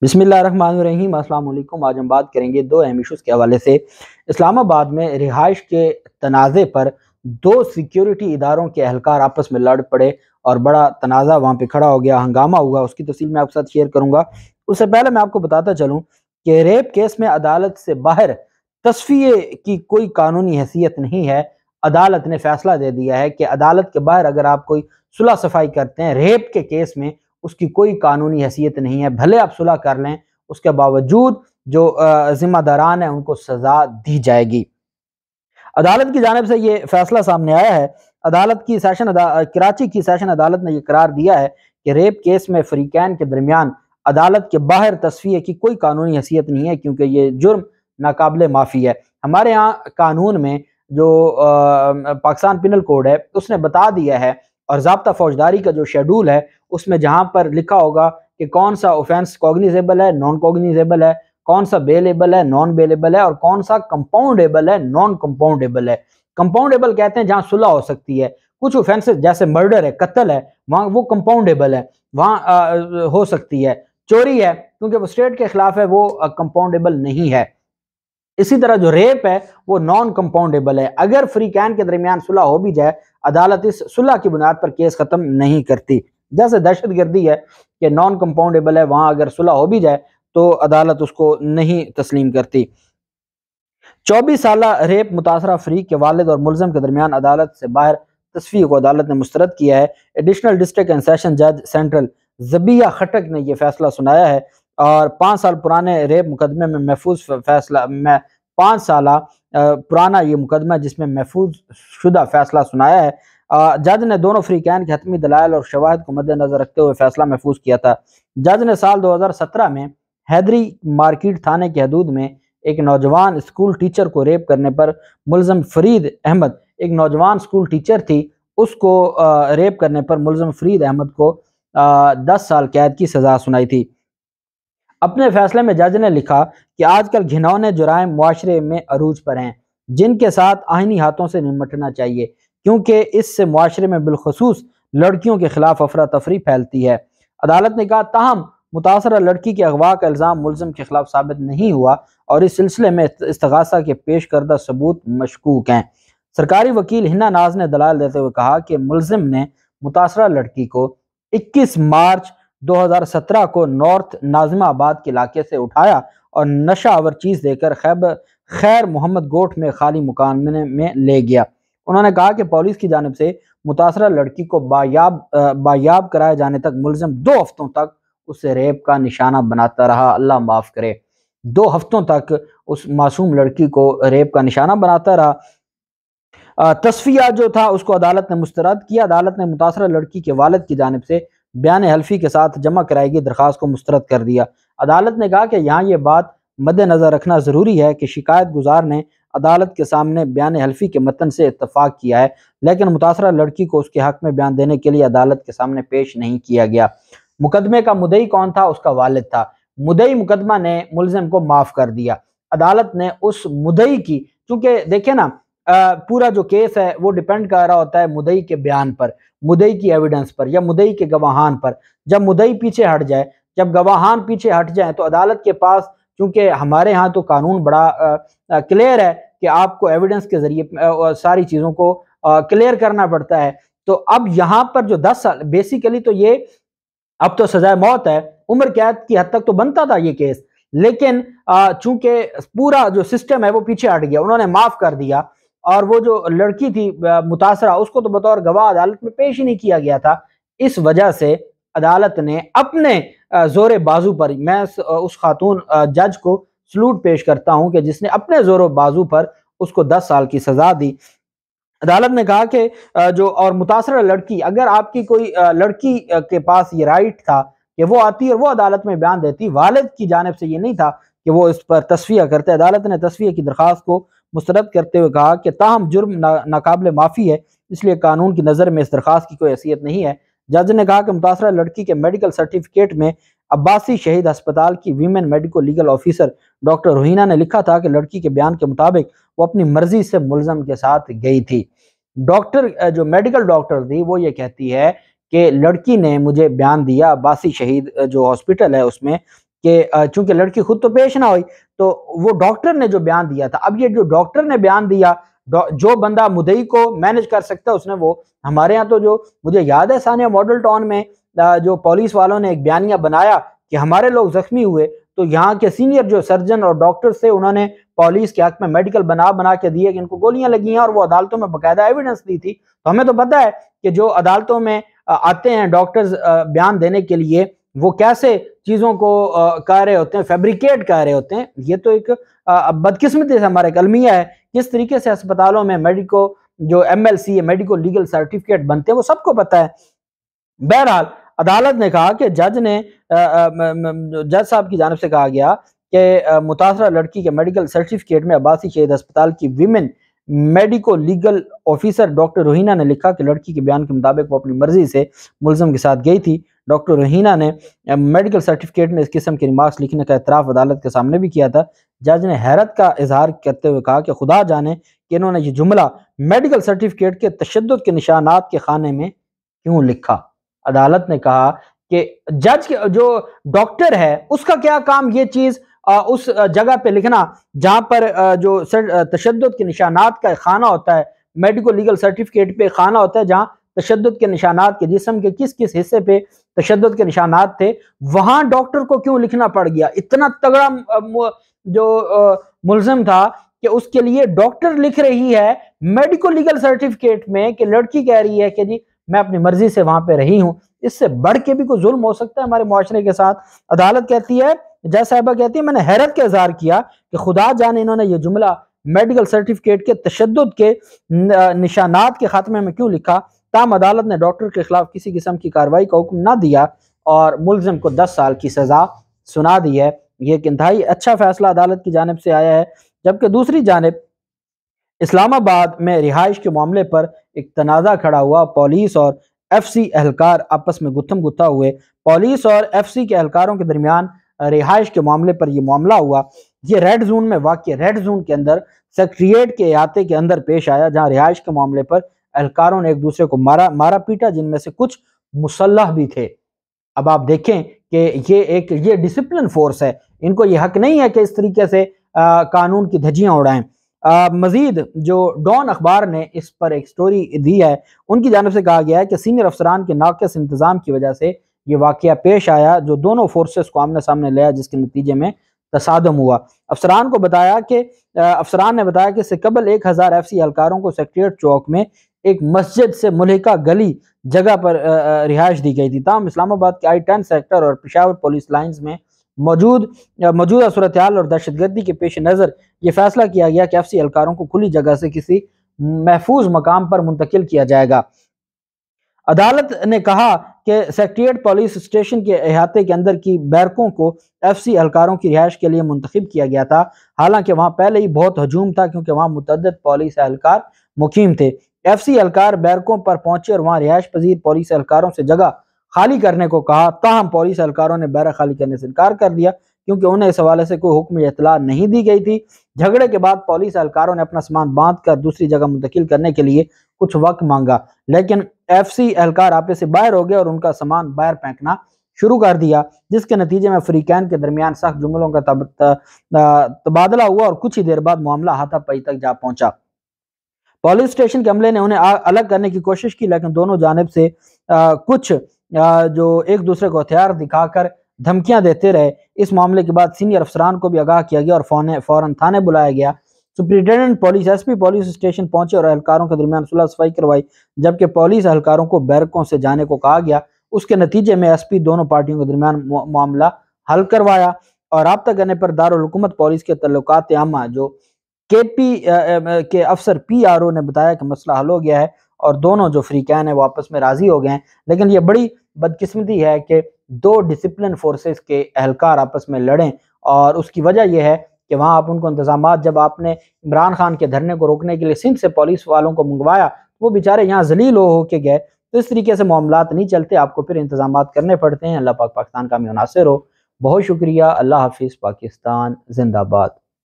बिस्मिल्लाहिर्रहमानिर्रहीम। अस्सलाम वालेकुम। आज हम बात करेंगे दो अहम इशूज़ के हवाले से। इस्लामाबाद में रिहाइश के तनाज़े पर दो सिक्योरिटी इदारों के एहलकार आपस में लड़ पड़े और बड़ा तनाज़ा वहाँ पे खड़ा हो गया, हंगामा हुआ। उसकी तफसील मैं आपके साथ शेयर करूँगा। उससे पहले मैं आपको बताता चलूँ कि रेप केस में अदालत से बाहर तस्फिये की कोई कानूनी हैसियत नहीं है। अदालत ने फैसला दे दिया है कि अदालत के बाहर अगर आप कोई सुलह सफाई करते हैं रेप के केस में, उसकी कोई कानूनी हैसियत नहीं है। भले आप सुलह कर लें, उसके बावजूद जो जिम्मेदारान हैं उनको सजा दी जाएगी। अदालत की जानिब से ये फैसला सामने आया है। अदालत की कराची की सेशन अदालत ने यह करार दिया है कि रेप केस में फरीकैन के दरमियान अदालत के बाहर तस्फिये की कोई कानूनी हैसियत नहीं है, क्योंकि ये जुर्म नाकाबिले माफ़ी है। हमारे यहाँ कानून में जो पाकिस्तान पिनल कोड है उसने बता दिया है, और ज़ाब्ता फौजदारी का जो शेड्यूल है उसमें जहाँ पर लिखा होगा कि कौन सा ऑफेंस कॉग्निजेबल है, नॉन कॉग्निजेबल है, कौन सा बेलेबल है, नॉन बेलेबल है, और कौन सा कंपाउंडेबल है, नॉन कंपाउंडेबल है। कंपाउंडेबल कहते हैं जहाँ सुलह हो सकती है। कुछ ऑफेंसेस जैसे मर्डर है, कत्ल है, वहाँ वो कंपाउंडेबल है, वहाँ हो सकती है। चोरी है, क्योंकि वो स्टेट के खिलाफ है, वो कंपाउंडेबल नहीं है। इसी तरह जो रेप है वो नॉन कंपाउंडेबल है। अगर फरीकैन के दरमियान सुलह हो भी जाए, अदालत इस सुलह की बुनियाद पर केस खत्म नहीं करती। जैसे दहशतगर्दी है कि नॉन कंपाउंडेबल है, वहां अगर सुलह हो भी जाए तो अदालत उसको नहीं तस्लीम करती। 24 साल रेप मुतासरा फरीक के वालिद और मुलजम के दरमियान अदालत से बाहर तस्फीर को अदालत ने मुस्तरद किया है। एडिशनल डिस्ट्रिक्ट एंड सेशन जज सेंट्रल जबिया खटक ने यह फैसला सुनाया है, और 5 साल पुराने रेप मुकदमे में महफूज फैसला में 5 साल पुराना ये मुकदमा जिसमें महफूज शुदा फैसला सुनाया है। जज ने दोनों फरीकैन के हतमी दलाइल और शवाहिद को मद्देनजर रखते हुए फैसला महफूज किया था। जज ने साल 2017 में हैदरी मार्केट थाने की हदूद में एक नौजवान स्कूल टीचर को रेप करने पर मुलजम फरीद अहमद, एक नौजवान स्कूल टीचर थी, उसको रेप करने पर मुलजम फरीद अहमद को 10 साल कैद की सजा सुनाई थी। अपने फैसले में जज ने लिखा कि आजकल घिनौने जुराइम मुआशरे में अरूज पर हैं, जिनके साथ आईनी हाथों से निपटना चाहिए, क्योंकि इससे मुआशरे में बिलखसूस लड़कियों के खिलाफ अफरा तफरी फैलती है। अदालत ने कहा, ताहम मुतासरा लड़की के अगवा का इल्ज़ाम मुलज़िम के खिलाफ साबित नहीं हुआ और इस सिलसिले में इस्तगासा के पेश करदा सबूत मशकूक हैं। सरकारी वकील हिना नाज ने दलाल देते हुए कहा कि मुलज़िम ने मुतासरा लड़की को 21 मार्च 2017 को नॉर्थ नाजिमाबाद के इलाके से उठाया और नशा आवर चीज़ देकर खैर मोहम्मद गोट में खाली मकान में ले गया। उन्होंने कहा कि पुलिस की जानिब से मुतासरा लड़की को बायाब कराए जाने तक मुलज़िम 2 हफ्तों तक उसे रेप का निशाना बनाता रहा। अल्लाह माफ़ करे, 2 हफ्तों तक उस मासूम लड़की को रेप का निशाना बनाता रहा। तस्फिया जो था उसको अदालत ने मुस्तरद किया। अदालत ने मुतासरा लड़की के वालिद की जानिब से बयान हल्फी के साथ जमा कराई गई दरख्वास्त को मुस्तरद कर दिया। अदालत ने कहा कि यहाँ ये बात मद्देनजर रखना ज़रूरी है कि शिकायत गुजार ने अदालत के सामने बयान हल्फी के मतन से इत्तफाक किया है, लेकिन मुतासरा लड़की को उसके हक में बयान देने के लिए अदालत के सामने पेश नहीं किया गया। मुकदमे का मुदई कौन था? उसका वालिद था। मुदई मुकदमा ने मुलजिम को माफ कर दिया। अदालत ने उस मुदई की, चूंकि देखे ना, पूरा जो केस है वो डिपेंड कर रहा होता है मुदई के बयान पर, मुदई की एविडेंस पर, या मुदई के गवाहान पर। जब मुदई पीछे हट जाए, जब गवाहान पीछे हट जाए, तो अदालत के पास, क्योंकि हमारे यहाँ तो कानून बड़ा क्लियर है कि आपको एविडेंस के जरिए सारी चीज़ों को क्लियर करना पड़ता है। तो अब यहाँ पर जो 10 साल, बेसिकली तो ये अब तो सजाए मौत है, उम्र कैद की हद तक तो बनता था ये केस, लेकिन चूंकि पूरा जो सिस्टम है वो पीछे हट गया, उन्होंने माफ कर दिया। और वो जो लड़की थी मुतासरा, उसको तो बतौर गवाह अदालत में पेश ही नहीं किया गया था। इस वजह से अदालत ने अपने जोर बाजू पर, मैं उस खातून जज को सलूट पेश करता हूं कि जिसने अपने जोर बाजू पर उसको 10 साल की सजा दी। अदालत ने कहा कि जो और मुतासरा लड़की, अगर आपकी कोई लड़की के पास ये राइट था कि वो आती और वो अदालत में बयान देती, वालिद की जानिब से ये नहीं था कि वो इस पर तस्फिया करते। अदालत ने तस्फिया की दरख्वास्त को मुस्तरद करते हुए कहा कि ताहम जुर्म नाकाबिल माफ़ी है, इसलिए कानून की नज़र में इस दरख्वास्त की कोई हैसियत नहीं है। जज ने कहा कि मुतासरा लड़की के मेडिकल सर्टिफिकेट में अब्बासी शहीद अस्पताल की women medico legal officer doctor Rohina ने लिखा था कि लड़की के बयान के मुताबिक वो अपनी मर्जी से मुलजम के साथ गई थी। डॉक्टर, जो मेडिकल डॉक्टर थी, वो ये कहती है कि लड़की ने मुझे बयान दिया अब्बासी शहीद जो हॉस्पिटल है उसमें کہ چونکہ لڑکی خود تو پیش نہ ہوئی تو وہ ڈاکٹر نے جو بیان دیا تھا، اب یہ جو ڈاکٹر نے بیان دیا، جو بندہ مدعی کو مینج کر سکتا ہے اس نے وہ، ہمارے ہاں تو جو مجھے یاد ہے ثانیہ ماڈل ٹاؤن میں جو پولیس والوں نے ایک بیانیہ بنایا کہ ہمارے لوگ زخمی ہوئے تو یہاں کے سینئر جو سرجن اور ڈاکٹرز تھے انہوں نے پولیس کے حق میں میڈیکل بنا کے دیے کہ ان کو گولیاں لگی ہیں، اور وہ عدالتوں میں باقاعدہ ایویڈنس دی تھی۔ تو ہمیں تو پتہ ہے کہ جو عدالتوں میں آتے ہیں ڈاکٹرز بیان دینے کے لیے وہ کیسے چیزوں کو کہہ رہے ہوتے ہیں، فیبریکیٹ کہہ رہے ہوتے ہیں۔ یہ تو ایک بدقسمتی سے ہمارا ایک المیہ ہے، کس طریقے سے اسپتالوں میں میڈیکو جو MLC میڈیکو لیگل سرٹیفکیٹ بنتے ہیں وہ سب کو پتہ ہے۔ بہرحال عدالت نے کہا کہ جج صاحب کی جانب سے کہا گیا کہ متاثرہ لڑکی کے میڈیکل سرٹیفکیٹ میں عباسی شہید اسپتال کی women medico legal officer doctor Rohina نے لکھا کہ لڑکی کے بیان کے مطابق وہ اپنی مرضی سے ملزم کے ساتھ گئی تھی۔ ڈاکٹر روہینہ نے میڈیکل سرٹیفکیٹ میں اس قسم کے ریمارکس لکھنے کا اعتراف عدالت کے سامنے بھی کیا تھا۔ جج نے حیرت کا اظہار کرتے ہوئے کہا کہ خدا جانے کہ انہوں نے یہ جملہ میڈیکل سرٹیفکیٹ کے تشدد کے نشانات کے خانے میں کیوں لکھا۔ عدالت نے کہا کہ جج جو ڈاکٹر ہے اس کا کیا کام یہ چیز اس جگہ پہ لکھنا جہاں پر جو تشدد کے نشانات کا خانہ ہوتا ہے، میڈیکل لیگل سرٹیفکیٹ پہ خانہ ہوتا ہے جہاں تشدد کے نشانات کے جسم کے کس کس حصے پہ تشدد کے نشانات تھے، وہاں ڈاکٹر کو کیوں لکھنا پڑ گیا؟ اتنا تگڑا جو ملزم تھا کہ اس کے لیے ڈاکٹر لکھ رہی ہے میڈیکل لیگل سرٹیفکیٹ میں کہ لڑکی کہہ رہی ہے کہ جی میں اپنی مرضی سے وہاں پہ رہی ہوں۔ اس سے بڑھ کے بھی کوئی ظلم ہو سکتا ہے ہمارے معاشرے کے ساتھ؟ عدالت کہتی ہے، جج صاحبہ کہتی ہے میں نے حیرت کا اظہار کیا کہ خدا جانے انہوں نے یہ جملہ میڈیکل سرٹیفکیٹ کے تشدد کے نشانات کے خاتمے میں کیوں لکھا۔ تاہم عدالت نے ڈاکٹر کے خلاف کسی قسم کی کارروائی کا حکم نہ دیا اور ملزم کو 10 سال کی سزا سنا دی ہے۔ یہ ایک انتہائی اچھا فیصلہ عدالت کی جانب سے آیا ہے۔ جبکہ دوسری جانب اسلام آباد میں رہائش کے معاملے پر ایک تنازع کھڑا ہوا، پولیس اور FCC اہلکار آپس میں گتھم گتھا ہوئے۔ پولیس اور FCC کے اہلکاروں کے درمیان رہائش کے معاملے پر یہ معاملہ ہوا۔ یہ ریڈ زون میں واقع ریڈ زون کے اندر سیکریٹریٹ کے احاطے کے اندر پیش آیا، جہاں رہائش کے معاملے پر اہلکاروں نے ایک دوسرے کو مارا پیٹا، جن میں سے کچھ مسلح بھی تھے۔ اب آپ دیکھیں کہ یہ ڈسپلن فورس ہے، ان کو یہ حق نہیں ہے کہ اس طریقے سے قانون کی دھجیاں اڑائیں۔ مزید جو ڈان اخبار نے اس پر ایک سٹوری دی ہے، ان کی جانب سے کہا گیا ہے کہ سینئر افسران کے ناقص انتظام کی وجہ سے یہ واقعہ پیش آیا جو دونوں فورسز کو آمنے سامنے لیا، جس کے نتیجے میں تصادم ہوا۔ افسران نے بتایا کہ اس سے قبل 1000 FCC اہلکاروں کو سیکریٹریٹ چوک میں ایک مسجد سے ملحقہ گلی جگہ پر رہائش دی گئی تھی۔ تاہم اسلام آباد کے I-10 سیکٹر اور پشاور پولیس لائنز میں موجودہ صورتحال اور دہشت گردی کے پیش نظر یہ فیصلہ کیا گیا کہ FCC اہلکاروں کو کھلی جگہ سے کسی محفوظ مقام پر منتقل کیا جائے گا۔ عدالت نے کہا کہ سیکریٹریٹ پولیس اسٹیشن کے احاطے کے اندر کی بیرکوں کو FCC اہلکاروں کی رہائش کے لیے منتخب کیا گیا تھا، حالانکہ وہاں پہلے ہی بہت ہجوم تھا کیونکہ وہاں متعدد پولیس اہلکار مقیم تھے۔ FCC اہلکار بیرکوں پر پہنچے اور وہاں رہائش پذیر پولیس اہلکاروں سے جگہ خالی کرنے کو کہا، تاہم پولیس اہلکاروں نے بیرک خالی کرنے سے انکار کر دیا کیونکہ انہیں اس حوالے سے کوئی حکم یا اطلاع نہیں دی گئی تھی۔ جھگڑے کے بعد پولیس اہلکاروں نے اپنا سامان باندھ کر دوسری جگہ منتقل کرنے کے لیے کچھ وقت مانگا، لیکن FCC اہلکار آپے سے باہر ہو گئے اور ان کا سامان باہر پھینکنا شروع کر دیا، جس کے نتیجے میں فریقین کے درمیان سخت جملوں کا تبادلہ ہوا اور کچھ ہی دیر بعد معاملہ ہاتھا پائی تک جا پہنچا۔ پولیس اسٹیشن کے عملے نے انہیں الگ کرنے کی کوشش کی، لیکن دونوں جانب سے کچھ جو ایک دوسرے کو ہتھیار دکھا کر دھمکیاں دیتے رہے۔ اس معاملے کے بعد سینئر افسران کو بھی آگاہ کیا گیا اور فوراً تھانے بلایا گیا۔ Superintendent police SP police station پہنچے اور اہلکاروں کے درمیان صلح صفائی کروائی، جبکہ پولیس اہلکاروں کو بیرکوں سے جانے کو کہا گیا۔ اس کے نتیجے میں SP دونوں پارٹیوں کے درمیان معاملہ حل کروایا اور رابطہ کرنے پر دارالحکومت پولیس کے تعلقات عامہ جو KP کے افسر PRO نے بتایا کہ مسئلہ حل ہو گیا ہے اور دونوں جو فریقین ہیں وہ آپس میں راضی ہو گئے ہیں۔ لیکن یہ بڑی بدقسمتی ہے کہ دو ڈسپلن فورسز کے اہلکار آپس میں لڑیں، اور اس کی وجہ یہ ہے کہ وہاں آپ ان کو انتظامات، جب آپ نے عمران خان کے دھرنے کو روکنے کے لیے سندھ سے پولیس والوں کو منگوایا وہ بیچارے یہاں ذلیل ہو کے گئے، تو اس طریقے سے معاملات نہیں چلتے، آپ کو پھر انتظامات کرنے پڑتے ہیں۔ اللہ پاک پاکستان کا مناصر ہو۔ بہت شکریہ۔ اللہ حافظ۔ پاکستان زندہ باد۔